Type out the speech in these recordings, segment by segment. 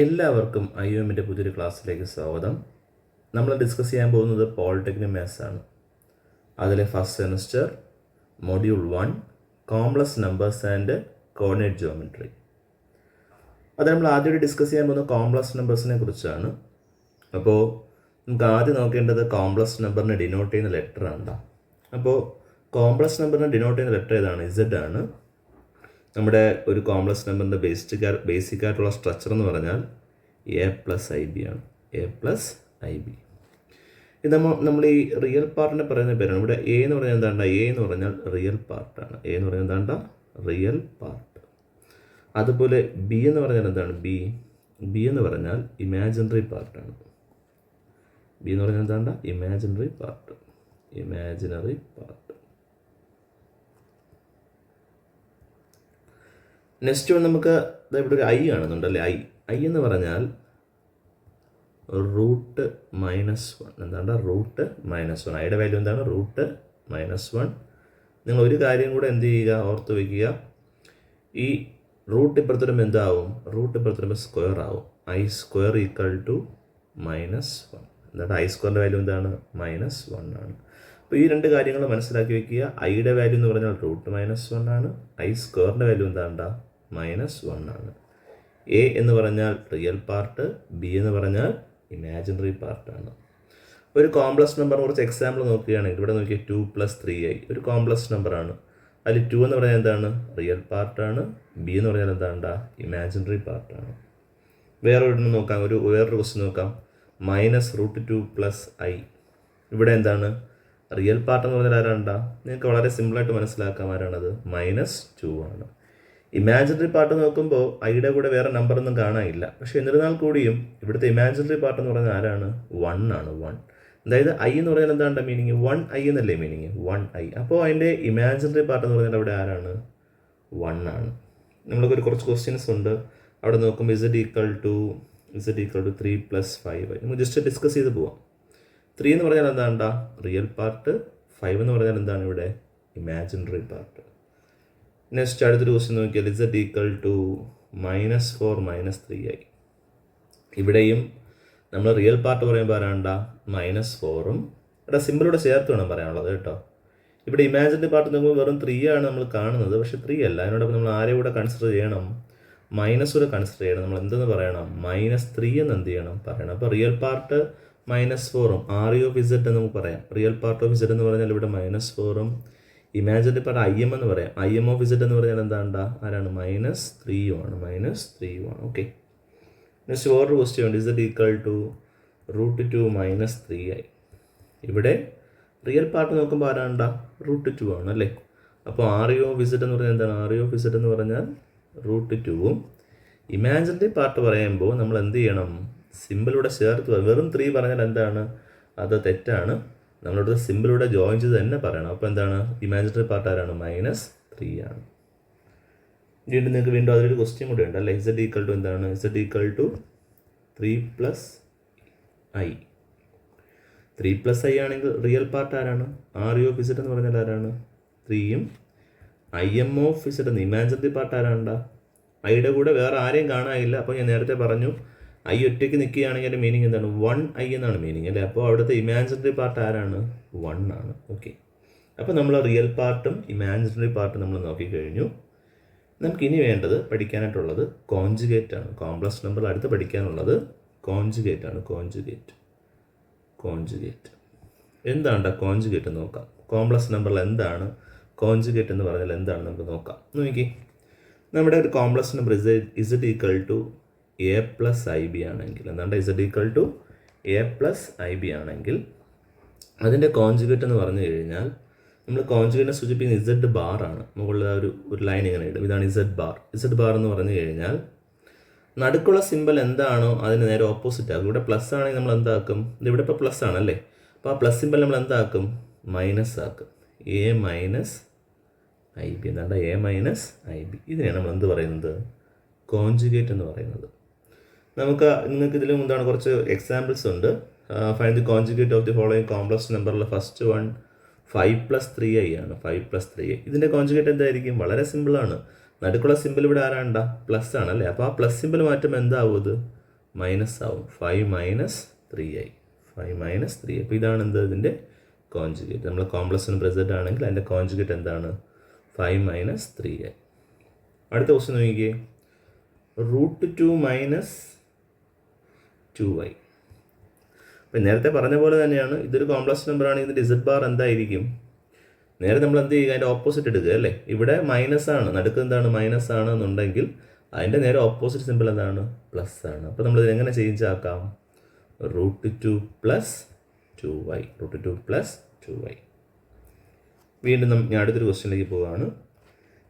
എല്ലാവർക്കും IOMൻ്റെ പുതിയൊരു ക്ലാസ്സിലേക്ക് സ്വാഗതം. നമ്മൾ ഡിസ്കസ് ചെയ്യാൻ പോകുന്നത് പോളിടെക്നിക് മാത്സ് ആണ്. അതിലെ first semester module 1 complex numbers and coordinate geometry. അത് നമ്മൾ ആദ്യമായിട്ട് ഡിസ്കസ് ചെയ്യാൻ പോകുന്ന കോംപ്ലക്സ് നമ്പേഴ്സിനെ കുറിച്ചാണ്. അപ്പോൾ നമുക്ക് ആദ്യം നോക്കേണ്ടത് കോംപ്ലക്സ് നമ്പറിനെ ഡിനോട്ട് ചെയ്യുന്ന ലെറ്റർ ആണ്. അപ്പോൾ കോംപ്ലക്സ് നമ്പറിനെ ഡിനോട്ട് ചെയ്യുന്ന ലെറ്റർ ഏതാണ്? Z ആണ്. നമ്മുടെ ഒരു കോംപ്ലക്സ് നമ്പറിൻ്റെ ബേസിക് ആയിട്ടുള്ള സ്ട്രക്ചർ എന്ന് പറഞ്ഞാൽ A+IB ആണ്. A+IB. ഇത് നമ്മൾ ഈ റിയൽ പാർട്ടിനെ പറയുന്ന പേരാണ്. ഇവിടെ A എന്ന് പറഞ്ഞാൽ എന്താണ്ട? A എന്ന് പറഞ്ഞാൽ റിയൽ പാർട്ടാണ്. A എന്ന് പറഞ്ഞാൽ എന്താണ്ട? Real part. അതുപോലെ B എന്ന് പറഞ്ഞാൽ എന്താണ്? B എന്ന് പറഞ്ഞാൽ ഇമാജിനറി പാർട്ടാണ്. B എന്ന് പറഞ്ഞാൽ എന്താണ്ട? Imaginary part. നെക്സ്റ്റ് വൺ നമുക്ക് ഇവിടെ ഒരു I കാണുന്നുണ്ടല്ലേ? I എന്ന് പറഞ്ഞാൽ √-1. എന്താണ് √-1? ഐയുടെ വാല്യൂ എന്താണ്? √-1. നിങ്ങൾ ഒരു കാര്യം കൂടെ എന്ത് ചെയ്യുക, ഓർത്ത് വയ്ക്കുക. ഈ റൂട്ട് ഇപ്പുറത്ത് വരുമ്പോൾ എന്താവും? റൂട്ട് ഇപ്പുറത്ത് വരുമ്പോൾ സ്ക്വയർ ആവും. I² = -1. എന്താണ് I² വാല്യൂ എന്താണ്? -1 ആണ്. അപ്പോൾ ഈ രണ്ട് കാര്യങ്ങൾ മനസ്സിലാക്കി വയ്ക്കുക. ഐയുടെ വാല്യൂ എന്ന് പറഞ്ഞാൽ √-1 ആണ്. I² value എന്താണ്ട? -1 ആണ്. A എന്ന് പറഞ്ഞാൽ റിയൽ പാർട്ട്, B എന്ന് പറഞ്ഞാൽ ഇമാജിനറി പാർട്ടാണ്. ഒരു കോംപ്ലക്സ് നമ്പർ കുറച്ച് എക്സാമ്പിൾ നോക്കുകയാണെങ്കിൽ ഇവിടെ നോക്കിയാൽ 2 + 3i ഒരു കോംപ്ലക്സ് നമ്പറാണ്. അതിൽ 2 എന്ന് പറഞ്ഞാൽ എന്താണ്? റിയൽ പാർട്ടാണ്. B എന്ന് പറഞ്ഞാൽ എന്താണ്ട? ഇമാജിനറി പാർട്ടാണ്. വേറൊരു നോക്കാം, വേറൊരു ക്വസ്റ്റ്യൻ നോക്കാം. -√2 + i. ഇവിടെ എന്താണ്? റിയൽ പാർട്ട് എന്ന് പറഞ്ഞാൽ ആരാണ്ട? നിങ്ങൾക്ക് വളരെ സിമ്പിളായിട്ട് മനസ്സിലാക്കാം. ആരാണത്? -2 ആണ്. ഇമാജിനറി പാർട്ട് നോക്കുമ്പോൾ ഐയുടെ കൂടെ വേറെ നമ്പറൊന്നും കാണാനില്ല. പക്ഷേ എന്നിരുന്നാൽ കൂടിയും ഇവിടുത്തെ ഇമാജിനറി പാർട്ട് എന്ന് പറഞ്ഞാൽ ആരാണ്? 1 ആണ്. 1. അതായത് I എന്ന് പറഞ്ഞാൽ എന്താണ്ട മീനിങ്? 1i എന്നല്ലേ മീനിങ്? 1i. അപ്പോൾ അതിൻ്റെ ഇമാജിനറി പാർട്ട് എന്ന് പറഞ്ഞാൽ അവിടെ ആരാണ്? 1 ആണ്. നമ്മൾക്കൊരു കുറച്ച് ക്വസ്റ്റ്യൻസ് ഉണ്ട്. അവിടെ നോക്കുമ്പോൾ Z = 3 + 5i. നമുക്ക് ജസ്റ്റ് ഡിസ്കസ് ചെയ്ത് പോവാം. 3 എന്ന് പറഞ്ഞാൽ എന്താണ്ട? Real part. 5 എന്ന് പറഞ്ഞാൽ എന്താണ് ഇവിടെ? Imaginary part. നെക്സ്റ്റ് അടുത്തൊരു ക്വസ്റ്റ്യൻ നോക്കിയാൽ Z = -4 - 3i. ഇവിടെയും നമ്മൾ റിയൽ പാർട്ട് പറയുമ്പോൾ ആരാണ്ട? -4ഉം ഇവിടെ സിമ്പിളൂടെ ചേർത്ത് വേണം പറയാനുള്ളത് കേട്ടോ. ഇവിടെ ഇമാജിനറി പാർട്ട് നോക്കുമ്പോൾ വെറും 3 ആണ് നമ്മൾ കാണുന്നത്. പക്ഷേ 3 അല്ല. അതിനോടൊപ്പം നമ്മൾ ആരെ കൂടെ കൺസിഡർ ചെയ്യണം? -കൂടെ കൺസിഡർ ചെയ്യണം. നമ്മൾ എന്തെന്ന് പറയണം? -3 എന്ന് എന്ത് ചെയ്യണം? പറയണം. അപ്പോൾ റിയൽ പാർട്ട് -4ഉം RE(Z) എന്ന് നമുക്ക് പറയാം. റിയൽ പാർട്ട് ഓഫ് Z എന്ന് പറഞ്ഞാൽ ഇവിടെ -4ഉം ഇമാജിനറി പാർട്ട് IM എന്ന് പറയാം. IM(Z) എന്ന് പറഞ്ഞാൽ എന്താണ്ട? ആരാണ്? -3ഉം ആണ്. -3ഉം. ഓക്കെ. നെക്സ്റ്റ് വേറൊരു ക്വസ്റ്റ്യൻ ഉണ്ട്. Z = √2 - 3i. ഇവിടെ റിയൽ പാർട്ട് നോക്കുമ്പോൾ ആരാണ്ട? √2 ആണ് അല്ലേ? അപ്പോൾ RE(Z) എന്ന് പറഞ്ഞാൽ എന്താണ്? RE(Z) എന്ന് പറഞ്ഞാൽ √2ഉം. ഇമാജിനറി പാർട്ട് പറയുമ്പോൾ നമ്മൾ എന്ത് ചെയ്യണം? സിമ്പിളൂടെ ചേർത്ത്. വെറും 3 പറഞ്ഞാൽ എന്താണ്? അത് തെറ്റാണ്. നമ്മളിവിടെ സിമ്പിളൂടെ ജോയിൻ ചെയ്ത് തന്നെ പറയണം. അപ്പോൾ എന്താണ്? ഇമാജിനറി പാർട്ട് ആരാണ്? -3 ആണ്. നിങ്ങൾക്ക് അതിലൊരു ക്വസ്റ്റ്യൻ കൂടെ ഉണ്ട് അല്ലേ? Z = എന്താണ്? Z = 3 + i. 3 + i ആണെങ്കിൽ റിയൽ പാർട്ട് ആരാണ്? RE(Z) എന്ന് പറഞ്ഞാൽ ആരാണ്? 3ഉം. IM(Z) എന്ന് ഇമാജിനറി പാർട്ട് ആരാണ്ട? ഐയുടെ കൂടെ വേറെ ആരെയും കാണാനില്ല. അപ്പോൾ ഞാൻ നേരത്തെ പറഞ്ഞു I ഒറ്റയ്ക്ക് നിൽക്കുകയാണെങ്കിൽ അതിൻ്റെ മീനിങ് എന്താണ്? 1i എന്നാണ് മീനിങ് അല്ലേ? അപ്പോൾ അവിടുത്തെ ഇമാജിനറി പാർട്ട് ആരാണ്? 1 ആണ്. ഓക്കെ. അപ്പോൾ നമ്മൾ റിയൽ പാർട്ടും ഇമാജിനറി പാർട്ടും നമ്മൾ നോക്കിക്കഴിഞ്ഞു. നമുക്കിനി വേണ്ടത് പഠിക്കാനായിട്ടുള്ളത് കോൺജുഗേറ്റ് ആണ്. കോംപ്ലക്സ് നമ്പർ അടുത്ത് പഠിക്കാനുള്ളത് കോൺജുഗേറ്റ് ആണ്. കോൺജുഗേറ്റ് എന്താണ് കോൺജുഗേറ്റ് എന്ന് നോക്കാം. കോംപ്ലക്സ് നമ്പറിൽ എന്താണ് കോൺജുഗേറ്റ് എന്ന് പറഞ്ഞാൽ എന്താണ് നമുക്ക് നോക്കാം. നോക്കി, നമ്മുടെ ഒരു കോംപ്ലക്സ് നമ്പർ Z = A+IB ആണെങ്കിൽ എന്താണ്? Z = A+IB ആണെങ്കിൽ അതിൻ്റെ കോൺജുഗേറ്റ് എന്ന് പറഞ്ഞു കഴിഞ്ഞാൽ നമ്മൾ കോൺജുഗേറ്റിനെ സൂചിപ്പിക്കുന്ന Z⁻ ആണ്. മുകളിൽ ഒരു ലൈൻ ഇങ്ങനെ ഇടും. ഇതാണ് Z⁻ എന്ന് പറഞ്ഞു കഴിഞ്ഞാൽ നടുക്കുള്ള സിമ്പിൾ എന്താണോ അതിന് നേരെ ഓപ്പോസിറ്റ് ആകും. ഇവിടെ പ്ലസ് ആണെങ്കിൽ നമ്മൾ എന്താക്കും? ഇതിവിടെ ഇപ്പോൾ പ്ലസ് ആണല്ലേ? അപ്പോൾ ആ പ്ലസ് സിമ്പിൾ നമ്മൾ എന്താക്കും? മൈനസ് ആക്കും. A-IB. എന്താണ്? A-IB. ഇതിനെയാണ് നമ്മൾ എന്ത് പറയുന്നത്? കോൺജുഗേറ്റ് എന്ന് പറയുന്നത്. നിങ്ങൾക്ക് ഇതിലും എന്താണ് കുറച്ച് എക്സാമ്പിൾസ് ഉണ്ട്. Find the conjugate of the following complex നമ്പറിൽ ഫസ്റ്റ് വൺ 5 + 3i ആണ്. 5 + 3i. ഇതിൻ്റെ കോൺജുഗേറ്റ് എന്തായിരിക്കും? വളരെ സിമ്പിളാണ്. നടുക്കുള്ള സിമ്പിൾ ഇവിടെ ആരാണ്ട? പ്ലസ് ആണല്ലേ? അപ്പോൾ ആ പ്ലസ് സിമ്പിൾ മാറ്റുമ്പോൾ എന്താവും? ഇത് മൈനസ് ആവും. 5 മൈനസ് 3i. 5 minus 3i. അപ്പോൾ ഇതാണ് എന്ത് ഇതിൻ്റെ കോൺജുഗേറ്റ്. നമ്മൾ കോംപ്ലക്സ് നമ്പർ z ആണെങ്കിൽ അതിൻ്റെ കോൺജുഗേറ്റ് എന്താണ്? 5 മൈനസ് 3i. അടുത്ത ക്വസ്റ്റ്യൻ നോക്കിക്കേ. √2 മൈനസ് 2i. അപ്പം നേരത്തെ പറഞ്ഞ പോലെ തന്നെയാണ്, ഇതൊരു കോംപ്ലക്സ് നമ്പർ ആണെങ്കിൽ ഇതിൻ്റെ z ബാർ എന്തായിരിക്കും? നേരെ നമ്മൾ എന്ത് ചെയ്യുക? അതിൻ്റെ ഓപ്പോസിറ്റ് എടുക്കുക അല്ലേ? ഇവിടെ മൈനസ് ആണ്, നടുക്ക് എന്താണ്? മൈനസ് ആണ് എന്നുണ്ടെങ്കിൽ അതിൻ്റെ നേരെ ഓപ്പോസിറ്റ് സിമ്പിൾ എന്താണ്? പ്ലസ് ആണ്. അപ്പോൾ നമ്മൾ ഇതിനെങ്ങനെ ചേഞ്ച് ആക്കാം? √2 പ്ലസ് 2y. √2 plus 2y. വീണ്ടും ഞാൻ അടുത്തൊരു ക്വസ്റ്റ്യനിലേക്ക് പോവുകയാണ്.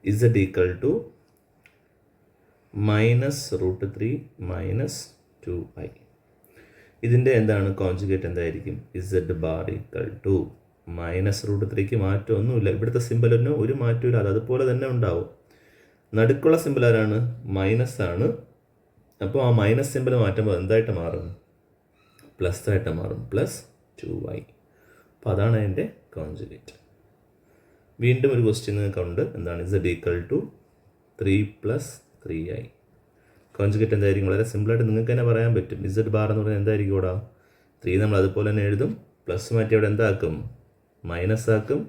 z equal to -√3 minus 2i. ഇതിൻ്റെ എന്താണ് കോൺജുഗേറ്റ്? എന്തായിരിക്കും? z ബാർ ഈക്വൽ ടു -√3ക്ക് മാറ്റമൊന്നുമില്ല. ഇവിടുത്തെ സിമ്പിളിന് ഒരു മാറ്റമില്ല, അത് അതുപോലെ തന്നെ ഉണ്ടാവും. നടുക്കുള്ള സിമ്പിൾ ആരാണ്? മൈനസ് ആണ്. അപ്പോൾ ആ മൈനസ് സിമ്പിൾ മാറ്റുമ്പോൾ എന്തായിട്ട് മാറും? പ്ലസ് ആയിട്ട് മാറും. Plus 2y. അപ്പോൾ അതാണ് അതിൻ്റെ കോൺജുഗേറ്റ്. വീണ്ടും ഒരു ക്വസ്റ്റ്യൻ നിങ്ങൾക്കുണ്ട്. എന്താണ്? z equal to 3 plus 3i. Conjugate എന്തായിരിക്കും? വളരെ സിമ്പിളായിട്ട് നിങ്ങൾക്ക് തന്നെ പറയാൻ പറ്റും. z ബാർ എന്ന് പറഞ്ഞാൽ എന്തായിരിക്കും? ഇവിടെ 3 നമ്മൾ അതുപോലെ തന്നെ എഴുതും. പ്ലസ് മാറ്റി അവിടെ എന്താക്കും? മൈനസ് ആക്കും.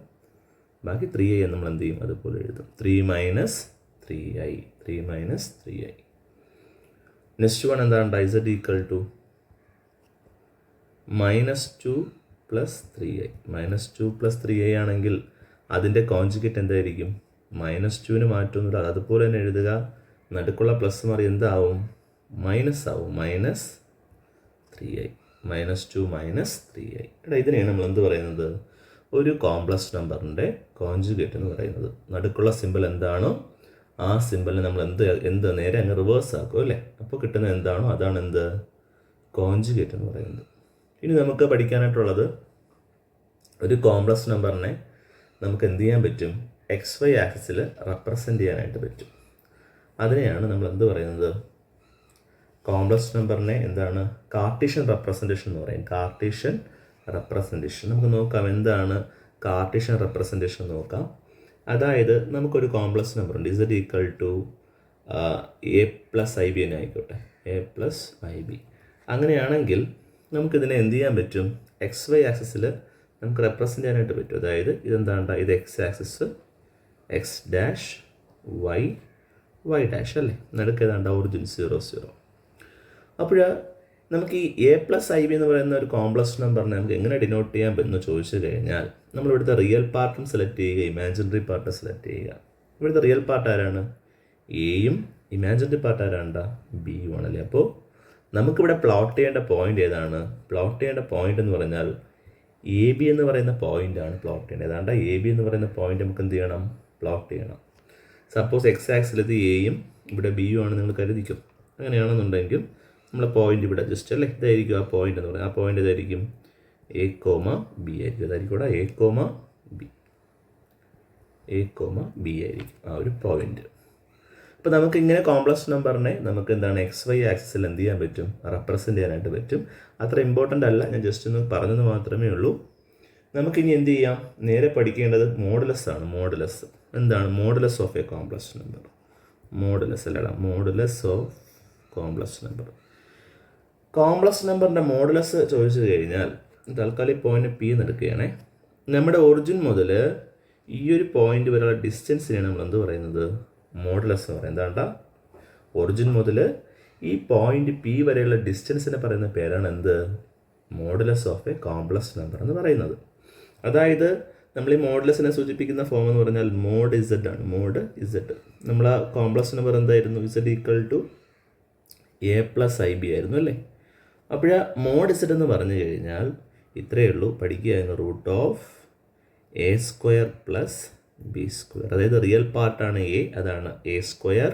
ബാക്കി 3i നമ്മൾ എന്ത് ചെയ്യും? അതുപോലെ എഴുതും. 3 minus 3i. 3 minus 3i. Next one എന്താണ്? z equal to -2 plus 3i. -2 plus 3i ആണെങ്കിൽ അതിൻ്റെ കോൺജുഗേറ്റ് എന്തായിരിക്കും? -2ന് മാറ്റമൊന്നുമില്ല, അത് അതുപോലെ തന്നെ എഴുതുക. നടുക്കുള്ള പ്ലസ് മാറി എന്താവും? മൈനസ് ആവും. Minus 3i. -2 minus 3i. എടാ, ഇതിനെയാണ് നമ്മൾ എന്ത് പറയുന്നത്? ഒരു കോംപ്ലക്സ് നമ്പറിൻ്റെ കോൺജുഗേറ്റ് എന്ന് പറയുന്നത്. നടുക്കുള്ള സിമ്പിൾ എന്താണോ ആ സിമ്പിളിനെ നമ്മൾ എന്ത് നേരെ അങ്ങ് റിവേഴ്സ് ആക്കും അല്ലേ? അപ്പോൾ കിട്ടുന്നത് എന്താണോ അതാണ് എന്ത്? കോൺജുഗേറ്റ് എന്ന് പറയുന്നത്. ഇനി നമുക്ക് പഠിക്കാനായിട്ടുള്ളത്, ഒരു കോംപ്ലക്സ് നമ്പറിനെ നമുക്ക് എന്ത് ചെയ്യാൻ പറ്റും? XY ആക്സിസിൽ റെപ്രസെൻ്റ് ചെയ്യാനായിട്ട് പറ്റും. അതിനെയാണ് നമ്മൾ എന്ത് പറയുന്നത്? കോംപ്ലക്സ് നമ്പറിനെ എന്താണ്? കാർട്ടീഷ്യൻ റെപ്രസെൻറ്റേഷൻ എന്ന് പറയും. Cartesian representation. നമുക്ക് നോക്കാം എന്താണ് കാർട്ടീഷ്യൻ റെപ്രസെൻറ്റേഷൻ നോക്കാം. അതായത് നമുക്കൊരു കോംപ്ലക്സ് നമ്പർ ഉണ്ട്. z equal to a plus ib തന്നെ ആയിക്കോട്ടെ. a plus ib. അങ്ങനെയാണെങ്കിൽ നമുക്കിതിനെ എന്ത് ചെയ്യാൻ പറ്റും? XY ആക്സിസിൽ നമുക്ക് റെപ്രസെൻ്റ് ചെയ്യാനായിട്ട് പറ്റും. അതായത് ഇതെന്താണ്? ഇത് x axis, x dash, y dash അല്ലേ? നടുക്ക് ഏതാണ്ട് ഒറിജിൻ 0 0. അപ്പോൾ നമുക്ക് ഈ a പ്ലസ് ib എന്ന് പറയുന്ന ഒരു കോംപ്ലക്സ് നമ്പറിനെ നമുക്ക് എങ്ങനെ ഡിനോട്ട് ചെയ്യാൻ പറ്റുമെന്ന് ചോദിച്ചു കഴിഞ്ഞാൽ, നമ്മളിവിടുത്തെ റിയൽ പാർട്ടും സെലക്ട് ചെയ്യുക, ഇമാജിനറി പാർട്ടും സെലക്ട് ചെയ്യുക. ഇവിടുത്തെ റിയൽ പാർട്ട് ആരാണ്? എയും ഇമാജിനറി പാർട്ട് ആരാണ്ട? ബിയും ആണല്ലേ. അപ്പോൾ നമുക്കിവിടെ പ്ലോട്ട് ചെയ്യേണ്ട പോയിന്റ് ഏതാണ്? പ്ലോട്ട് ചെയ്യേണ്ട പോയിന്റ് എന്ന് പറഞ്ഞാൽ എ ബി എന്ന് പറയുന്ന പോയിൻ്റാണ് പ്ലോട്ട് ചെയ്യേണ്ടത്. ഏതാണ്ട് എ ബി എന്ന് പറയുന്ന പോയിന്റ് നമുക്ക് എന്ത് ചെയ്യണം? പ്ലോട്ട് ചെയ്യണം. സപ്പോസ് എക്സ് ആക്സിൽ ഇത് എയും ഇവിടെ ബിയും ആണ് നിങ്ങൾ കരുതിക്കും. അങ്ങനെയാണെന്നുണ്ടെങ്കിൽ നമ്മളെ പോയിന്റ് ഇവിടെ ജസ്റ്റ് അല്ലേ ഇതായിരിക്കും ആ പോയിന്റ് എന്ന് പറയുന്നത്. ആ പോയിന്റ് ഇതായിരിക്കും എ കോമ ബി ആയിരിക്കും. അതായിരിക്കും ഇവിടെ എ കോമ ബി ആയിരിക്കും ആ ഒരു പോയിന്റ്. അപ്പോൾ നമുക്ക് ഇങ്ങനെ കോംപ്ലക്സ് നമ്പറിനെ നമുക്ക് എന്താണ് XY ആക്സിസിൽ എന്ത് ചെയ്യാൻ പറ്റും? റെപ്രസെൻ്റ് ചെയ്യാനായിട്ട് പറ്റും. അത്ര ഇമ്പോർട്ടൻ്റ് അല്ല, ഞാൻ ജസ്റ്റ് ഒന്ന് പറഞ്ഞത് മാത്രമേ ഉള്ളൂ. നമുക്കിനി എന്ത് ചെയ്യാം? നേരെ പഠിക്കേണ്ടത് മോഡുലസ് ആണ്. മോഡുലസ് എന്താണ്? Modulus of a complex number. Modulus അല്ലടാ, modulus of complex number. Complex നമ്പറിൻ്റെ മോഡുലസ് ചോദിച്ചു കഴിഞ്ഞാൽ തൽക്കാലം പോയിന്റ് പി എന്ന് എടുക്കുകയാണേ. നമ്മുടെ ഒറിജിൻ മുതൽ ഈ ഒരു പോയിന്റ് വരെയുള്ള ഡിസ്റ്റൻസിനെയാണ് നമ്മൾ എന്ത് പറയുന്നത്? മോഡുലസ് എന്ന് പറയുന്നത്. എന്താ? ഒറിജിൻ മുതൽ ഈ പോയിന്റ് പി വരെയുള്ള ഡിസ്റ്റൻസിനെ പറയുന്ന പേരാണ് എന്ത്? Modulus of a complex number എന്ന് പറയുന്നത്. അതായത് നമ്മൾ ഈ മോഡുലസിനെ സൂചിപ്പിക്കുന്ന ഫോം എന്ന് പറഞ്ഞാൽ മോഡ് ഇസഡ് ആണ്. Mod z. നമ്മൾ ആ കോംപ്ലക്സ് നമ്പർ എന്തായിരുന്നു? Z equal to a plus i b ആയിരുന്നു അല്ലേ? അപ്പോൾ മോഡ് ഇസഡ് എന്ന് പറഞ്ഞു കഴിഞ്ഞാൽ ഇത്രയേ ഉള്ളൂ, പഠിക്കുകയായിരുന്നു. Root of A square plus B square. അതായത് റിയൽ പാർട്ടാണ് എ, അതാണ് A square,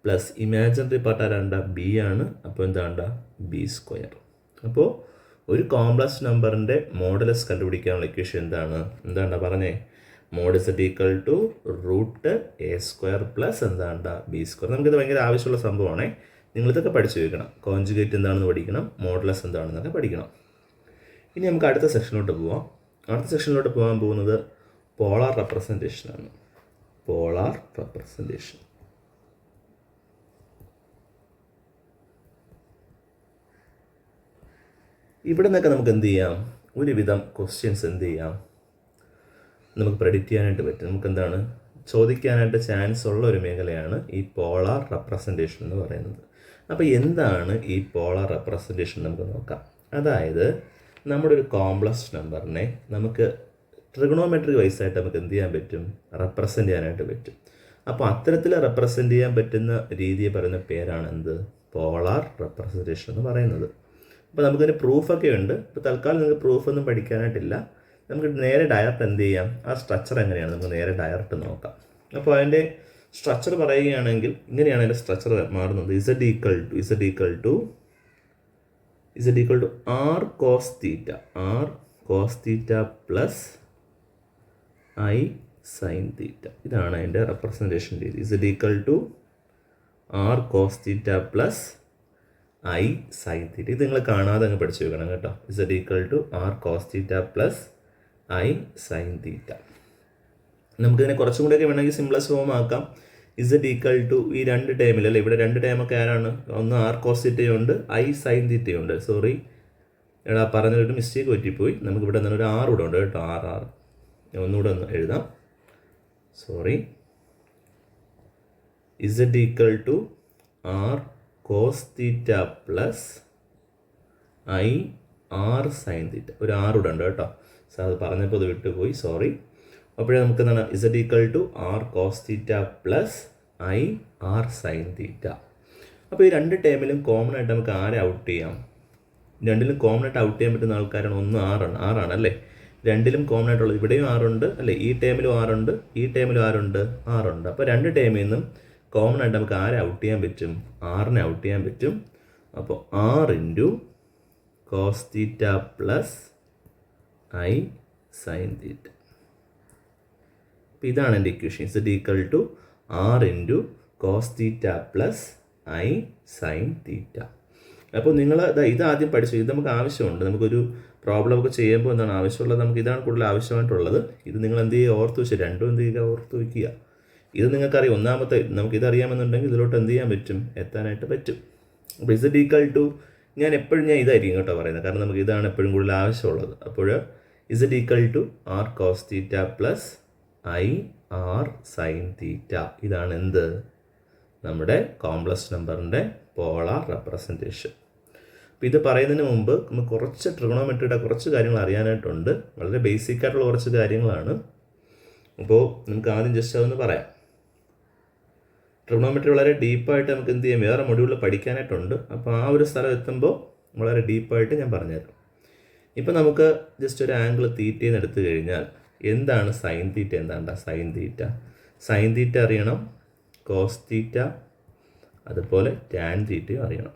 plus imaginary part ആരാണ്ട? ബി ആണ്. അപ്പോൾ എന്താണ്ട? B square. അപ്പോൾ ഒരു കോംപ്ലക്സ് നമ്പറിൻ്റെ മോഡുലസ് കണ്ടുപിടിക്കാനുള്ള ഇക്വേഷൻ എന്താണ് പറഞ്ഞേ? Mod Z equal to root A square plus എന്താണ്ട? B square. നമുക്കിത് ഭയങ്കര ആവശ്യമുള്ള സംഭവമാണേ. നിങ്ങളിതൊക്കെ പഠിച്ചു വയ്ക്കണം. കോൺജുഗേറ്റ് എന്താണെന്ന് പഠിക്കണം, മോഡുലസ് എന്താണെന്നൊക്കെ പഠിക്കണം. ഇനി നമുക്ക് അടുത്ത സെക്ഷനിലോട്ട് പോവാം. അടുത്ത സെക്ഷനിലോട്ട് പോകാൻ പോകുന്നത് പോളാർ റെപ്രസെൻറ്റേഷനാണ്. Polar representation. ഇവിടെ നിന്നൊക്കെ നമുക്ക് എന്ത് ചെയ്യാം, ഒരുവിധം ക്വസ്റ്റ്യൻസ് എന്ത് ചെയ്യാം, നമുക്ക് പ്രെഡിക്റ്റ് ചെയ്യാനായിട്ട് പറ്റും. നമുക്ക് എന്താണ് ചോദിക്കാനായിട്ട് ചാൻസ് ഉള്ള ഒരു മേഖലയാണ് ഈ പോളാർ റെപ്രസെൻറ്റേഷൻ എന്ന് പറയുന്നത്. അപ്പോൾ എന്താണ് ഈ പോളാർ റെപ്രസെൻറ്റേഷൻ നമുക്ക് നോക്കാം. അതായത് നമ്മുടെ ഒരു കോംപ്ലക്സ് നമ്പറിനെ നമുക്ക് ട്രിഗണോമെട്രി വൈസായിട്ട് നമുക്ക് എന്ത് ചെയ്യാൻ പറ്റും, റെപ്രസെൻ്റ് ചെയ്യാനായിട്ട് പറ്റും. അപ്പോൾ അത്തരത്തിൽ റെപ്രസെൻ്റ് ചെയ്യാൻ പറ്റുന്ന രീതിയെ പറയുന്ന പേരാണ് എന്ത്, പോളാർ റെപ്രസെൻറ്റേഷൻ എന്ന് പറയുന്നത്. അപ്പോൾ നമുക്കിതിന് പ്രൂഫൊക്കെ ഉണ്ട്. ഇപ്പോൾ തൽക്കാലം നിങ്ങൾക്ക് പ്രൂഫൊന്നും പഠിക്കാനായിട്ടില്ല. നമുക്ക് നേരെ ഡയറക്റ്റ് എന്ത് ചെയ്യാം, ആ സ്ട്രക്ചർ എങ്ങനെയാണ് നമുക്ക് നേരെ ഡയറക്റ്റ് നോക്കാം. അപ്പോൾ അതിൻ്റെ സ്ട്രക്ചർ പറയുകയാണെങ്കിൽ ഇങ്ങനെയാണ് അതിൻ്റെ സ്ട്രക്ചർ മാറുന്നത്. Z equal to r cos theta plus i sine theta. ഇതാണ് അതിൻ്റെ റെപ്രസെൻറ്റേഷൻ രീതി. Z equal to r cos theta plus i sine theta. ഇത് നിങ്ങൾ കാണാതെ അങ്ങ് പഠിച്ചു വെക്കണം കേട്ടോ. Z equal to r cos theta plus i sine theta. നമുക്കിതിനെ കുറച്ചും കൂടെയൊക്കെ വേണമെങ്കിൽ സിംപ്ലസ് ഫോം ആക്കാം. ഇസഡ് ഈക്വൽ ടു ഈ രണ്ട് ടൈമിൽ അല്ലേ, ഇവിടെ രണ്ട് ടൈമൊക്കെ ആരാണ്, ഒന്ന് ആർ കോസ് തീറ്റയുണ്ട്, ഐ സൈൻ തീറ്റയുണ്ട്. സോറി എടാ പറഞ്ഞൊരു മിസ്റ്റേക്ക് പറ്റിപ്പോയി. നമുക്കിവിടെ നിന്ന് ഒരു ആർ കൂടെ ഉണ്ട് കേട്ടോ. ആർ ഒന്നുകൂടെ ഒന്ന് എഴുതാം. Sorry, z equal to r cos theta plus i r sine theta. ഒരു ആർ കൂടെ ഉണ്ട് കേട്ടോ. സാർ അത് പറഞ്ഞപ്പോൾ അത് വിട്ടുപോയി, സോറി. അപ്പോഴേ നമുക്ക് എന്താണ് z equal to r cos theta plus i r sine theta. അപ്പോൾ ഈ രണ്ട് ടേമിലും കോമൺ ആയിട്ട് നമുക്ക് ആരെ ഔട്ട് ചെയ്യാം, രണ്ടിലും കോമൺ ആയിട്ട് ഔട്ട് ചെയ്യാൻ പറ്റുന്ന ആൾക്കാരാണ്. ഒന്ന് ആറാണ് അല്ലേ, രണ്ടിലും കോമൺ ആയിട്ടുള്ളത്. ഇവിടെയും ആറുണ്ട് അല്ലേ, ഈ ടേമിലും ആറുണ്ട്, ഈ ടേമിലും ആറുണ്ട്. അപ്പോൾ രണ്ട് ടേമിൽ നിന്നും കോമൺ ആയിട്ട് നമുക്ക് ആരെ ഔട്ട് ചെയ്യാൻ പറ്റും, ആറിനെ ഔട്ട് ചെയ്യാൻ പറ്റും. അപ്പോൾ r into cos theta plus i sine theta. അപ്പോൾ ഇതാണ് എൻ്റെ equation. Z equal to r into cos theta plus i sine theta. അപ്പോൾ നിങ്ങൾ ഇത് ആദ്യം പഠിച്ചു. ഇത് നമുക്ക് ആവശ്യമുണ്ട്. നമുക്കൊരു പ്രോബ്ലം ഒക്കെ ചെയ്യുമ്പോൾ എന്താണ് ആവശ്യമുള്ളത്, നമുക്ക് ഇതാണ് കൂടുതൽ ആവശ്യമായിട്ടുള്ളത്. ഇത് നിങ്ങൾ എന്ത് ചെയ്യുക, ഓർത്ത് വെച്ച് രണ്ടും എന്ത് ചെയ്യുക, ഓർത്ത് വയ്ക്കുക. ഇത് നിങ്ങൾക്കറിയാം. ഒന്നാമത്തെ നമുക്കിതറിയാമെന്നുണ്ടെങ്കിൽ ഇതിലോട്ട് എന്ത് ചെയ്യാൻ പറ്റും, എത്താനായിട്ട് പറ്റും. അപ്പോൾ ഇസഡ് ഈക്വൽ ടു ഞാൻ ഇതായിരിക്കും കേട്ടോ പറയുന്നത്, കാരണം നമുക്ക് ഇതാണ് എപ്പോഴും കൂടുതൽ ആവശ്യമുള്ളത്. അപ്പോൾ z equal to r cos theta plus i r sine theta. ഇതാണ് എന്ത്, നമ്മുടെ കോംപ്ലക്സ് നമ്പറിൻ്റെ പോളാർ റെപ്രസെൻറ്റേഷൻ. അപ്പോൾ ഇത് പറയുന്നതിന് മുമ്പ് നമുക്ക് കുറച്ച് ട്രിഗണോമെട്രിയുടെ കുറച്ച് കാര്യങ്ങൾ അറിയാനായിട്ടുണ്ട്. വളരെ ബേസിക് ആയിട്ടുള്ള കുറച്ച് കാര്യങ്ങളാണ്. അപ്പോൾ നമുക്ക് ആദ്യം ജസ്റ്റ് അതൊന്ന് പറയാം. ട്രിഗണോമെട്രി വളരെ ഡീപ്പായിട്ട് നമുക്ക് എന്ത് ചെയ്യാം, വേറെ മൊഡ്യൂളിൽ പഠിക്കാനായിട്ടുണ്ട്. അപ്പോൾ ആ ഒരു സ്ഥലം എത്തുമ്പോൾ വളരെ ഡീപ്പായിട്ട് ഞാൻ പറഞ്ഞുതരാം. ഇപ്പം നമുക്ക് ജസ്റ്റ് ഒരു ആംഗിൾ തീറ്റയിൽ നിന്ന് എടുത്തു കഴിഞ്ഞാൽ എന്താണ് സൈൻ തീറ്റ, സൈൻ തീറ്റ അറിയണം, കോസ് തീറ്റ അതുപോലെ ടാൻ തീറ്റയും അറിയണം.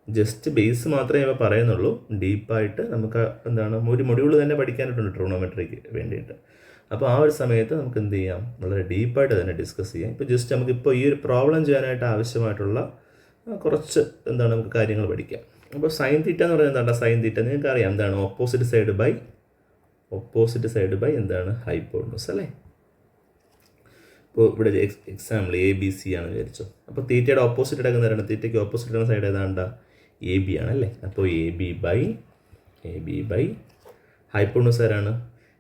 ജസ്റ്റ് ബേസ് മാത്രമേ ഇവ പറയുന്നുള്ളൂ. ഡീപ്പായിട്ട് നമുക്ക് എന്താണ് ഒരു മൊഡ്യൂൾ തന്നെ പഠിക്കാനായിട്ടുണ്ട് ട്രിഗണോമെട്രിക്ക് വേണ്ടിയിട്ട്. അപ്പോൾ ആ ഒരു സമയത്ത് നമുക്ക് എന്ത് ചെയ്യാം, വളരെ ഡീപ്പായിട്ട് തന്നെ ഡിസ്കസ് ചെയ്യാം. ഇപ്പോൾ ജസ്റ്റ് നമുക്കിപ്പോൾ ഈ ഒരു പ്രോബ്ലം ചെയ്യാനായിട്ട് ആവശ്യമായിട്ടുള്ള കുറച്ച് എന്താണ് നമുക്ക് കാര്യങ്ങൾ പഠിക്കാം. അപ്പോൾ സൈൻ തീറ്റ എന്ന് പറയുന്നത് എന്താണ്, സൈൻ തീറ്റ നിങ്ങൾക്ക് അറിയാം എന്താണ്, ഓപ്പോസിറ്റ് സൈഡ് ബൈ എന്താണ്, ഹൈപ്പോട്ടനസ് അല്ലേ. ഇപ്പോൾ ഇവിടെ എക്സാമ്പിൾ ABC ആണ് വിചാരിച്ചോ. അപ്പോൾ തീറ്റയുടെ ഓപ്പോസിറ്റ് എടുക്കുന്നവരാണ്, തീറ്റയ്ക്ക് ഓപ്പോസിറ്റ് എടുക്കുന്ന സൈഡ് ഏതാണ്ടാ, AB ആണല്ലേ. അപ്പോൾ AB ബൈ ഹൈപ്പോട്ടനസ് ആരാണ്,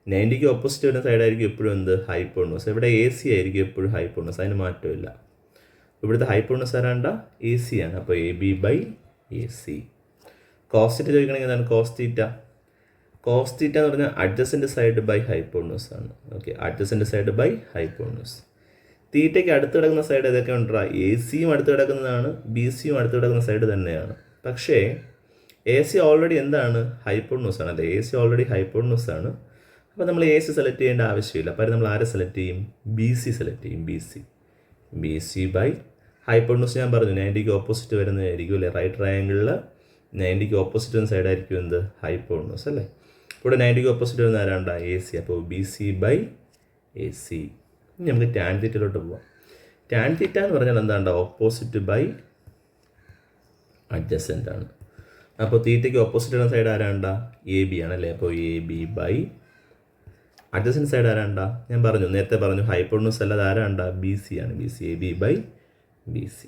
90ക്ക് ഓപ്പോസിറ്റ് വരുന്ന സൈഡായിരിക്കും എപ്പോഴും എന്ത്, ഹൈപ്പോട്ടനസ്. ഇവിടെ AC ആയിരിക്കും എപ്പോഴും ഹൈപ്പോട്ടനസ്, അതിന് മാറ്റമില്ല. ഇവിടുത്തെ ഹൈപ്പോട്ടനസ് ആരാണ്ട, AC ആണ്. അപ്പോൾ AB by AC. Cos theta ചോദിക്കണമെങ്കിൽ എന്താണ്, കോസ് തീറ്റ എന്ന് പറഞ്ഞാൽ അഡ്ജസൻറ്റ് സൈഡ് ബൈ ഹൈപ്പോട്ടനസ് ആണ്. Okay, adjacent side by hypotenuse. തീറ്റയ്ക്ക് അടുത്ത് കിടക്കുന്ന സൈഡ് ഏതൊക്കെ ഉണ്ടാ, ACയും അടുത്ത് കിടക്കുന്നതാണ്, BCയും അടുത്ത് കിടക്കുന്ന സൈഡ് തന്നെയാണ്. പക്ഷേ AC ഓൾറെഡി എന്താണ്, ഹൈപ്പോട്ടനസ് ആണ് അല്ലേ, AC ഓൾറെഡി ഹൈപ്പോട്ടനസ് ആണ്. അപ്പോൾ നമ്മൾ AC സെലക്ട് ചെയ്യേണ്ട ആവശ്യമില്ല. അപ്പോൾ നമ്മൾ ആരെ സെലക്ട് ചെയ്യും, BC സെലക്ട് ചെയ്യും. BC ബൈ ഹൈപ്പോട്ടനസ് ഞാൻ പറഞ്ഞു 90ക്ക് ഓപ്പോസിറ്റ് വരുന്നതായിരിക്കും അല്ലേ, റൈറ്റ് ട്രയാങ്കിളിൽ 90ക്ക് ഓപ്പോസിറ്റ് വരുന്ന സൈഡായിരിക്കും എന്ത്, ഹൈപ്പോട്ടനസ് അല്ലേ. ഇവിടെ 90ക്ക് ഓപ്പോസിറ്റ് വരുന്ന ആരാണ്ട, AC. അപ്പോൾ BC ബൈ AC. ഇനി നമുക്ക് ടാൻ തീറ്റയിലോട്ട് പോവാം. ടാൻ തീറ്റ എന്ന് പറഞ്ഞാൽ എന്താണ്ട, ഓപ്പോസിറ്റ് ബൈ അഡ്ജസൻ്റ് ആണ്. അപ്പോൾ തീറ്റയ്ക്ക് ഓപ്പോസിറ്റ് വരുന്ന സൈഡ് ആരാണ്ട, AB ആണല്ലേ. അപ്പോൾ AB ബൈ അഡ്ജസൻ്റ് സൈഡ് ആരാണ്ട, ഞാൻ നേരത്തെ പറഞ്ഞു ഹൈപ്പോട്ടനസ് അല്ലാതെ ആരാണ്ട, BC ആണ്. AB by BC.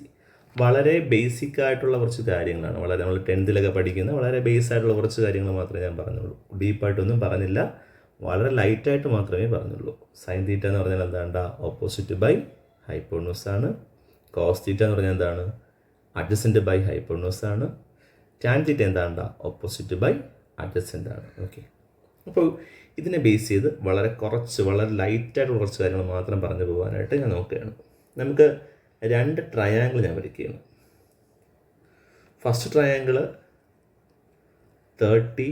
വളരെ ബേസിക് ആയിട്ടുള്ള കുറച്ച് കാര്യങ്ങളാണ്, വളരെ നമ്മൾ 10th പഠിക്കുന്ന വളരെ ബേസ് ആയിട്ടുള്ള കുറച്ച് കാര്യങ്ങൾ മാത്രമേ ഞാൻ പറഞ്ഞുള്ളൂ. ഡീപ്പായിട്ടൊന്നും പറഞ്ഞില്ല, വളരെ ലൈറ്റായിട്ട് മാത്രമേ പറഞ്ഞുള്ളൂ. സൈൻ തീറ്റ എന്ന് പറഞ്ഞാൽ എന്താണ്ടാ, ഓപ്പോസിറ്റ് ബൈ ഹൈപ്പോണൂസ് ആണ്. കോസ് തീറ്റ എന്ന് പറഞ്ഞാൽ എന്താണ്, അഡ്ജസൻറ്റ് ബൈ ഹൈപ്പോണൂസ് ആണ്. ടാൻ തീറ്റ എന്താണ്ടാ, ഓപ്പോസിറ്റ് ബൈ അഡ്ജസൻ്റ് ആണ്. ഓക്കെ, അപ്പോൾ ഇതിനെ ബേസ് ചെയ്ത് വളരെ ലൈറ്റായിട്ടുള്ള കുറച്ച് കാര്യങ്ങൾ മാത്രം പറഞ്ഞു പോകാനായിട്ട് ഞാൻ നോക്കുകയാണ്. നമുക്ക് 2 ട്രയാങ്കിൾ ഞാൻ വരയ്ക്കുകയാണ്. First triangle 30,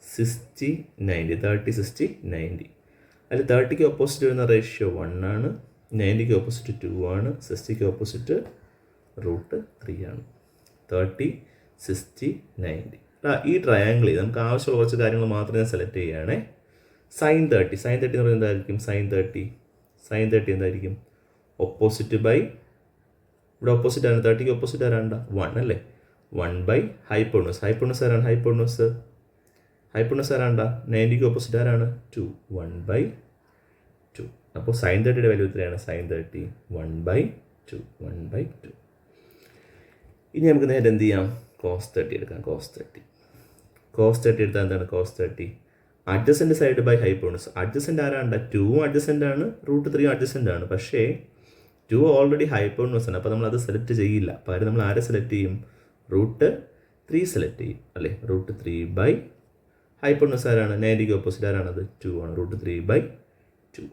60, 90. 30, 60, 90. അതിൽ 30ക്ക് ഓപ്പോസിറ്റ് വരുന്ന റേഷ്യോ 1 ആണ്, 90ക്ക് ഓപ്പോസിറ്റ് 2 ആണ്, 60ക്ക് ഓപ്പോസിറ്റ് √3 ആണ്. 30, 60, 90. ഈ ട്രയാങ്കിളിൽ നമുക്ക് ആവശ്യമുള്ള കുറച്ച് കാര്യങ്ങൾ മാത്രം ഞാൻ സെലക്ട് ചെയ്യുകയാണേ. സൈൻ 30 എന്ന് പറയുന്നത് എന്തായിരിക്കും, സൈൻ 30 എന്തായിരിക്കും, ഓപ്പോസിറ്റ് ബൈ, ഇവിടെ ഓപ്പോസിറ്റ് ആണ്, 30ക്ക് ഓപ്പോസിറ്റ് ആരാണ്ട 1 അല്ലേ, 1 ബൈ ഹൈപ്പോണൂസ് ആരാണ്, ഹൈപ്പോണൂസ് ആരാണ്ട, 90ക്ക് ഓപ്പോസിറ്റ് ആരാണ് 2, 1 ബൈ 2. അപ്പോൾ സൈൻ 30യുടെ വാല്യൂ എത്രയാണ്, സൈൻ 30 1 ബൈ 2, 1 ബൈ 2. ഇനി നമുക്ക് നേരെ എന്ത് ചെയ്യാം, കോസ് 30 എടുക്കാം. കോസ് 30 എടുത്താൽ എന്താണ്, cos 30 adjacent side by hypotenuse. Adjacent ആരാണ്ട, 2 അഡ്ജസൻ്റ് ആണ്, √3 അഡ്ജസൻ്റ് ആണ്. പക്ഷേ 2 ഓൾറെഡി ഹൈപ്പോണൂസ് ആണ്, അപ്പോൾ നമ്മൾ അത് സെലക്ട് ചെയ്യില്ല. പകരം നമ്മൾ ആരെ സെലക്ട് ചെയ്യും, √3 സെലക്ട് ചെയ്യും അല്ലേ. √3 ബൈ ഹൈപ്പോണൂസ് ആരാണ്, 90ക്ക് ഓപ്പോസിറ്റ് ആരാണത് 2 ആണ്, √3 ബൈ 2.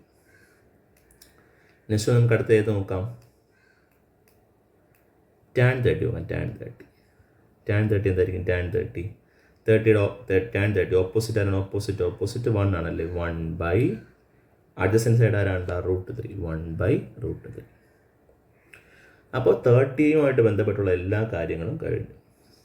നെക്സ്റ്റ് നമുക്ക് അടുത്ത ഏത് നോക്കാം, ടാൻ 30 നോക്കാം. ടാൻ 30 എന്തായിരിക്കും, ടാൻ 30 ഓപ്പോസിറ്റ് ആരാണ്, ഓപ്പോസിറ്റ് 1 ആണല്ലേ, 1 ബൈ അഡ്ജസൻ്റ് സൈഡ് ആരാണ്ട, √3, 1 ബൈ √3. അപ്പോൾ 30യുമായിട്ട് ബന്ധപ്പെട്ടുള്ള എല്ലാ കാര്യങ്ങളും കഴിഞ്ഞു.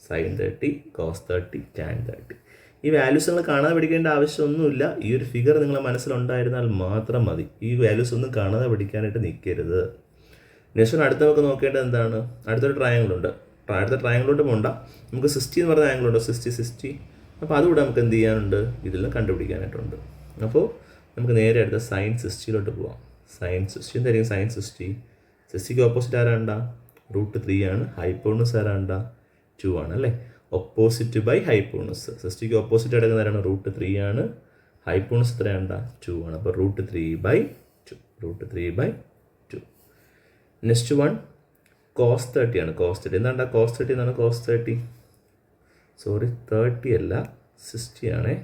Sine 30, cos 30, tan 30. ഈ വാല്യൂസ് നിങ്ങൾ കാണാതെ പഠിക്കേണ്ട ആവശ്യമൊന്നുമില്ല. ഈ ഒരു ഫിഗർ നിങ്ങളുടെ മനസ്സിലുണ്ടായിരുന്നാൽ മാത്രം മതി. ഈ വാല്യൂസ് ഒന്നും കാണാതെ പഠിക്കാനായിട്ട് നിൽക്കരുത്. നെക്സ്റ്റ് അടുത്ത നമുക്ക് നോക്കേണ്ടത് എന്താണ്, അടുത്തൊരു ട്രയാങ്കിളുണ്ട്. അടുത്ത ട്രയാങ്കിലോട്ട് പോകണ്ട, നമുക്ക് 60 എന്ന് പറഞ്ഞ ആംഗിളുണ്ട്, 60. അപ്പോൾ അതുകൂടെ നമുക്ക് എന്ത് ചെയ്യാനുണ്ട്, ഇതിൽ കണ്ടുപിടിക്കാനായിട്ടുണ്ട്. അപ്പോൾ നമുക്ക് നേരെ അടുത്ത സൈൻ 60യിലോട്ട് പോവാം. സൈൻ 60 എന്തായിരിക്കും, സൈൻ 60ക്ക് ഓപ്പോസിറ്റ് ആരാണ്ട, √3 ആണ്, ഹൈപ്പോണൂസ് ആരാണ്ട 2 ആണ് അല്ലേ. ഓപ്പോസിറ്റ് ബൈ ഹൈപ്പോണൂസ്, 60ക്ക് ഓപ്പോസിറ്റ് എടുക്കുന്ന ആരാണ്, √3 ആണ്, ഹൈപ്പോണൂസ് എത്രയാണ്ട 2 ആണ്. അപ്പോൾ √3 ബൈ 2. നെക്സ്റ്റ് വൺ കോസ് 30 ആണ്. കോസ് 30 എന്താണ്ടാ, കോസ് 30 എന്നാണ്, കോസ് 30 അല്ല 60 ആണേ.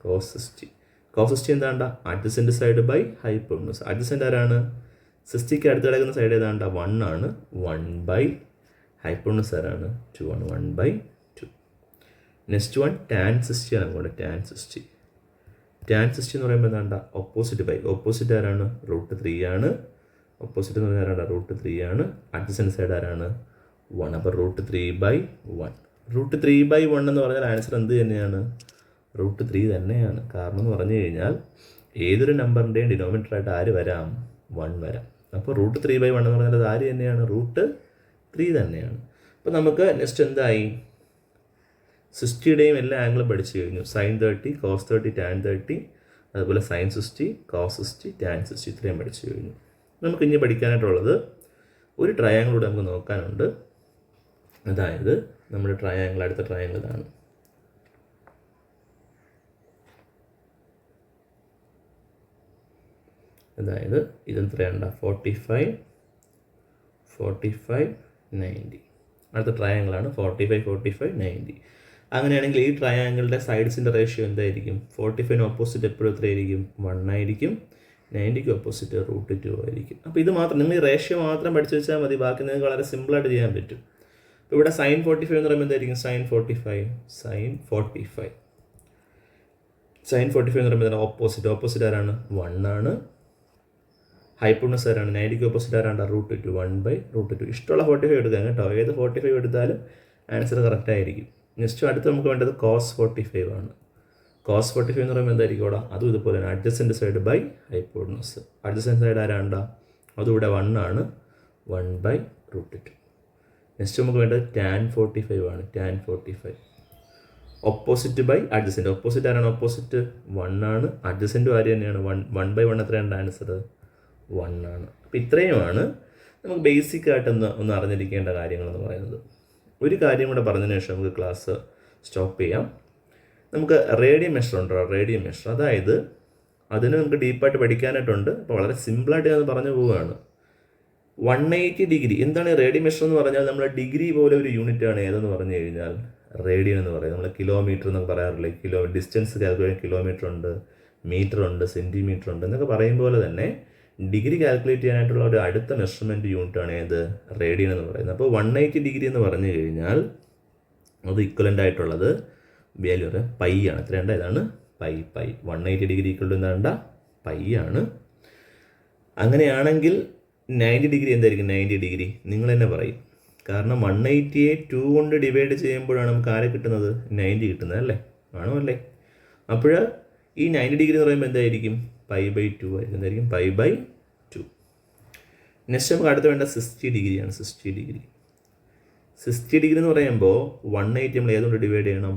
കോസ് 60 എന്താണ്ട, adjacent side by hypotenuse. Adjacent ആരാണ്, 60ക്ക് അടുത്ത് കിടക്കുന്ന സൈഡ് ഏതാണ്ട 1 ആണ്, 1 ബൈ ഹൈപ്പോണൂസ് ആരാണ് 2 ആണ്, 1 ബൈ 2. നെക്സ്റ്റ് വൺ ടാൻ 60 ആണ്. അങ്ങോട്ട് ടാൻ 60 എന്ന് പറയുമ്പോൾ എന്താണ്ട, ഓപ്പോസിറ്റ് ആരാണ്, √3 ആണ്. ഓപ്പോസിറ്റ് എന്ന് പറഞ്ഞാൽ ആരാണ്, √3 ആണ്. അഡ്ജസൻ്റ് സൈഡ് ആരാണ് 1. അപ്പോൾ √3 ബൈ 1. √3 ബൈ 1 എന്ന് പറഞ്ഞാൽ ആൻസർ എന്ത് തന്നെയാണ്, √3 തന്നെയാണ്. കാരണം എന്ന് പറഞ്ഞു കഴിഞ്ഞാൽ ഏതൊരു നമ്പറിൻ്റെയും ഡിനോമിനേറ്ററായിട്ട് ആര് വരാം, 1 വരാം. അപ്പോൾ √3 ബൈ 1 എന്ന് പറഞ്ഞാൽ അത് ആര് തന്നെയാണ്, √3 തന്നെയാണ്. അപ്പോൾ നമുക്ക് നെക്സ്റ്റ് എന്തായി, 60യുടെയും എല്ലാ ആംഗിളും പഠിച്ചു കഴിഞ്ഞു. സൈൻ 30, കോസ് 30, ടാൻ 30, അതുപോലെ സൈൻ 60, കോസ് 60, ടാൻ 60 ഇത്രയും പഠിച്ചു കഴിഞ്ഞു. നമുക്ക് ഇനി പഠിക്കാനായിട്ടുള്ളത് ഒരു ട്രയാങ്കിളൂടെ നമുക്ക് നോക്കാനുണ്ട്. അതായത് നമ്മുടെ അടുത്ത ട്രയാങ്കിൾ ഇതാണ്. അതായത് ഇതെത്രയാണ്ട, 45, 90. അടുത്ത ട്രയാങ്കിളാണ് 45, 90. അങ്ങനെയാണെങ്കിൽ ഈ ട്രയാങ്കിളിൻ്റെ സൈഡ്സിൻ്റെ റേഷ്യോ എന്തായിരിക്കും, 45 ഓപ്പോസിറ്റ് എപ്പോഴും എത്രയായിരിക്കും, 1 ആയിരിക്കും. 90ക്ക് ഓപ്പോസിറ്റ് √2 ആയിരിക്കും. അപ്പോൾ ഇത് മാത്രം നിങ്ങൾ ഈ റേഷ്യോ മാത്രം പഠിച്ചു വെച്ചാൽ മതി, ബാക്കി നിങ്ങൾക്ക് വളരെ സിമ്പിളായിട്ട് ചെയ്യാൻ പറ്റും. അപ്പോൾ ഇവിടെ സൈൻ 45 എന്ന് പറയുമ്പോൾ എന്തായിരിക്കും, സൈൻ 45 എന്ന് പറയുമ്പോൾ ഓപ്പോസിറ്റ് ആരാണ്, 1 ആണ്. ഹൈപ്പോണൂസ് ആരാണ്, 90ക്ക് ഓപ്പോസിറ്റ് ആരാണ്, √2, 1 ബൈ √2. ഇഷ്ടമുള്ള 45 എടുക്കാം കേട്ടോ, ഏത് 45 എടുത്താലും ആൻസർ കറക്റ്റ് ആയിരിക്കും. നെക്സ്റ്റ് അടുത്ത് നമുക്ക് വേണ്ടത് കോസ് 45 ആണ്. കോസ് 45 എന്ന് പറയുമ്പോൾ എന്തായിരിക്കും അവിടെ, അതും ഇതുപോലെ തന്നെ adjacent side by hypotenuse. Adjacent side ആരാണ്ട, അതും ഇവിടെ 1 ആണ്, 1 ബൈ √2. നെക്സ്റ്റ് നമുക്ക് വേണ്ടത് ടാൻ 45 ആണ്. Tan 45 opposite by adjacent. Opposite ആരാണ്, ഓപ്പോസിറ്റ് 1 ആണ്, അഡ്ജസൻ്റ് ആര് തന്നെയാണ്, 1 ബൈ 1 എത്രയാണ് ആൻസർ, 1 ആണ്. അപ്പോൾ ഇത്രയുമാണ് നമുക്ക് ബേസിക്കായിട്ടൊന്ന് അറിഞ്ഞിരിക്കേണ്ട കാര്യങ്ങളെന്ന് പറയുന്നത്. ഒരു കാര്യം കൂടെ പറഞ്ഞതിന് ശേഷം നമുക്ക് ക്ലാസ് സ്റ്റോപ്പ് ചെയ്യാം. നമുക്ക് റേഡിയം മെഷർ ഉണ്ടോ, റേഡിയം മെഷർ, അതായത് അതിന് നമുക്ക് ഡീപ്പായിട്ട് പഠിക്കാനായിട്ടുണ്ട്. അപ്പോൾ വളരെ സിമ്പിളായിട്ട് ഞാൻ പറഞ്ഞു പോവുകയാണ്. 180 ഡിഗ്രി എന്താണ് റേഡിയം മെഷർ എന്ന് പറഞ്ഞാൽ? നമ്മൾ ഡിഗ്രി പോലെ ഒരു യൂണിറ്റാണ് ഏതെന്ന് പറഞ്ഞു കഴിഞ്ഞാൽ റേഡിയൻ എന്ന് പറയുന്നത്. നമ്മൾ കിലോമീറ്റർ എന്നൊക്കെ പറയാറില്ലേ, ഡിസ്റ്റൻസ് കാൽക്കുലേറ്റ് കിലോമീറ്റർ ഉണ്ട്, മീറ്റർ ഉണ്ട്, സെൻറ്റിമീറ്റർ ഉണ്ട് എന്നൊക്കെ പറയും പോലെ തന്നെ ഡിഗ്രി കാൽക്കുലേറ്റ് ചെയ്യാനായിട്ടുള്ള ഒരു അടുത്ത മെഷർമെൻറ്റ് യൂണിറ്റാണ് ഏത്, റേഡിയൻ എന്ന് പറയുന്നത്. അപ്പോൾ 180 ഡിഗ്രി എന്ന് പറഞ്ഞു കഴിഞ്ഞാൽ അത് ഇക്വലൻ്റ് ആയിട്ടുള്ളത് വാല്യൂ പൈ ആണ്. എത്രയുണ്ട്? ഇതാണ് പൈ. 180 ഡിഗ്രി ഈക്വൽ ടു എന്താണ്ട പൈ ആണ്. അങ്ങനെയാണെങ്കിൽ 90 ഡിഗ്രി എന്തായിരിക്കും? 90 ഡിഗ്രി നിങ്ങൾ തന്നെ പറയും. കാരണം 180യെ 2 കൊണ്ട് ഡിവൈഡ് ചെയ്യുമ്പോഴാണ് നമുക്ക് ആരെ കിട്ടുന്നത്? 90 കിട്ടുന്നത് അല്ലേ? ആണോ അല്ലേ? അപ്പോൾ ഈ 90 ഡിഗ്രി എന്ന് പറയുമ്പോൾ എന്തായിരിക്കും? π/2 ആയിരിക്കും. എന്തായിരിക്കും? π/2. നെക്സ്റ്റ് നമുക്ക് അടുത്ത് വേണ്ട 60 ഡിഗ്രിയാണ്. 60 ഡിഗ്രി എന്ന് പറയുമ്പോൾ 180 നമ്മൾ ഏതുകൊണ്ട് ഡിവൈഡ് ചെയ്യണം?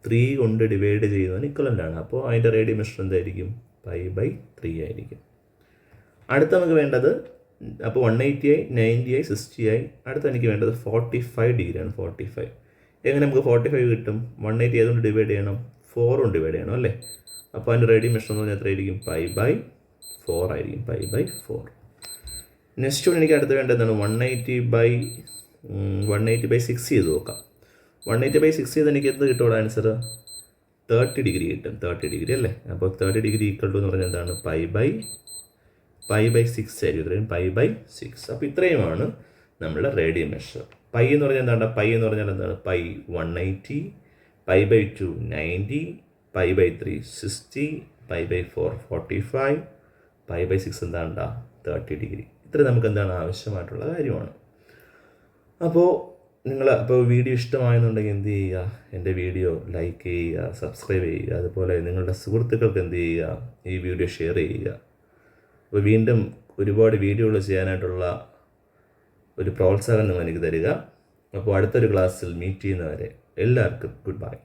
3 കൊണ്ട് ഡിവൈഡ് ചെയ്യുന്നതിന് ഇക്വലൻ്റ് ആണ്. അപ്പോൾ അതിൻ്റെ റേഡിയം മെഷർ എന്തായിരിക്കും? π/3 ആയിരിക്കും. അടുത്ത നമുക്ക് വേണ്ടത്, അപ്പോൾ 180 ആയി, 90 ആയി, 60 ആയി. അടുത്ത എനിക്ക് വേണ്ടത് 45 ഡിഗ്രിയാണ്. 45 എങ്ങനെ നമുക്ക് 45 കിട്ടും? 180 ഏതുകൊണ്ട് ഡിവൈഡ് ചെയ്യണം? 4 കൊണ്ട് ഡിവൈഡ് ചെയ്യണം അല്ലേ? അപ്പോൾ അതിൻ്റെ റേഡിയം മെഷർ എന്ന് പറഞ്ഞാൽ എത്രയായിരിക്കും? π/4 ആയിരിക്കും. π/4. നെക്സ്റ്റ് വൺ എനിക്ക് അടുത്ത് വേണ്ടത് എന്താണ്? 180/6 ചെയ്ത് നോക്കാം. 180/6 ചെയ്ത് എനിക്ക് എന്ത് കിട്ടും? ആൻസർ 30 ഡിഗ്രി കിട്ടും. 30 ഡിഗ്രി അല്ലേ? അപ്പോൾ 30 ഡിഗ്രി ഈക്വൽ ടു എന്ന് പറഞ്ഞാൽ എന്താണ്? π/6 ആയിരിക്കും. π/6. അപ്പോൾ ഇത്രയുമാണ് നമ്മളുടെ റേഡിയം മെഷർ. പൈ എന്ന് പറഞ്ഞാൽ എന്താണ്? പൈ എന്ന് പറഞ്ഞാൽ എന്താണ്? പൈ 180, π/2 90, π/3 60, π/4 45, π/6 എന്താണ്ടാ? 30 ഡിഗ്രി. ഇത്ര നമുക്ക് എന്താണ് ആവശ്യമായിട്ടുള്ള കാര്യമാണ്. അപ്പോൾ വീഡിയോ ഇഷ്ടമായെന്നുണ്ടെങ്കിൽ എന്ത് ചെയ്യുക? എൻ്റെ വീഡിയോ ലൈക്ക് ചെയ്യുക, സബ്സ്ക്രൈബ് ചെയ്യുക. അതുപോലെ നിങ്ങളുടെ സുഹൃത്തുക്കൾക്ക് എന്ത് ചെയ്യുക? ഈ വീഡിയോ ഷെയർ ചെയ്യുക. അപ്പോൾ വീണ്ടും ഒരുപാട് വീഡിയോകൾ ചെയ്യാനായിട്ടുള്ള ഒരു പ്രോത്സാഹനം എനിക്ക് തരിക. അപ്പോൾ അടുത്തൊരു ക്ലാസ്സിൽ മീറ്റ് ചെയ്യുന്നവരെ എല്ലാവർക്കും ഗുഡ് ബൈ.